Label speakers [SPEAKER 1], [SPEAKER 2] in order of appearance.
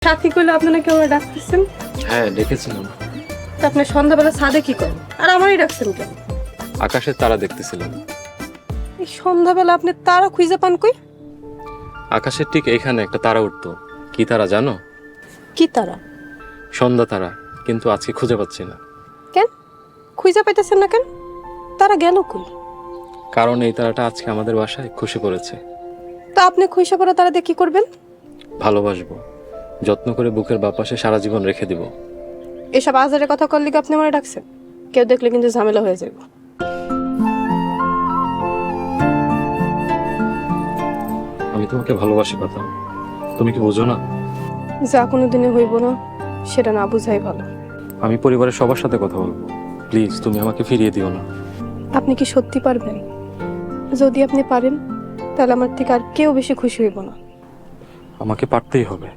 [SPEAKER 1] সাথী কইলো আপনারা কেউ ডাকতেছেন?
[SPEAKER 2] হ্যাঁ ডেকেছিলাম।
[SPEAKER 1] তা আপনি সন্ধ্যাবেলা ছাদে কি করেন আর আমারই ডাকছেন কেন?
[SPEAKER 2] আকাশের তারা দেখতেছিলাম।
[SPEAKER 1] এই সন্ধ্যাবেলা আপনি তারা খুঁজে পান কই?
[SPEAKER 2] আকাশের ঠিক এখানে একটা তারা উঠতো। কি তারা জানো?
[SPEAKER 1] কি তারা?
[SPEAKER 2] সন্ধ্যা তারা, কিন্তু আজকে খুঁজে পাচ্ছি না।
[SPEAKER 1] কেন খুঁজে পাইতেছেন না কেন? তারা গেল কই?
[SPEAKER 2] কারণ এই তারাটা আজকে আমাদের বাসায় খুশি পড়েছে।
[SPEAKER 1] তা আপনি খুঁজে পড়া তারা দিয়ে কি করবেন?
[SPEAKER 2] ভালোবাসবো, যত্ন করে বুকের বাপাশে সারা জীবন রেখে দিব।
[SPEAKER 1] এসব আজারের কথা করলে কি আপনি আমার ডাকছেন? কেউ দেখলে কিন্তু ঝামেলা হয়ে যাবে।
[SPEAKER 2] আমি তোমাকে ভালোবাসি কথা, তুমি কি বোঝো না?
[SPEAKER 1] যা কোনোদিনে হইব না সেটা না বুঝাই ভালো।
[SPEAKER 2] আমি পরিবারের সবার সাথে কথা বলবো, প্লিজ তুমি আমাকে ফিরিয়ে দিও না।
[SPEAKER 1] আপনি কি সত্যি পারবেন? যদি আপনি পারেন তাহলে আমার থেকে আর কেউ বেশি খুশি হইব না।
[SPEAKER 2] আমাকে পারতেই হবে।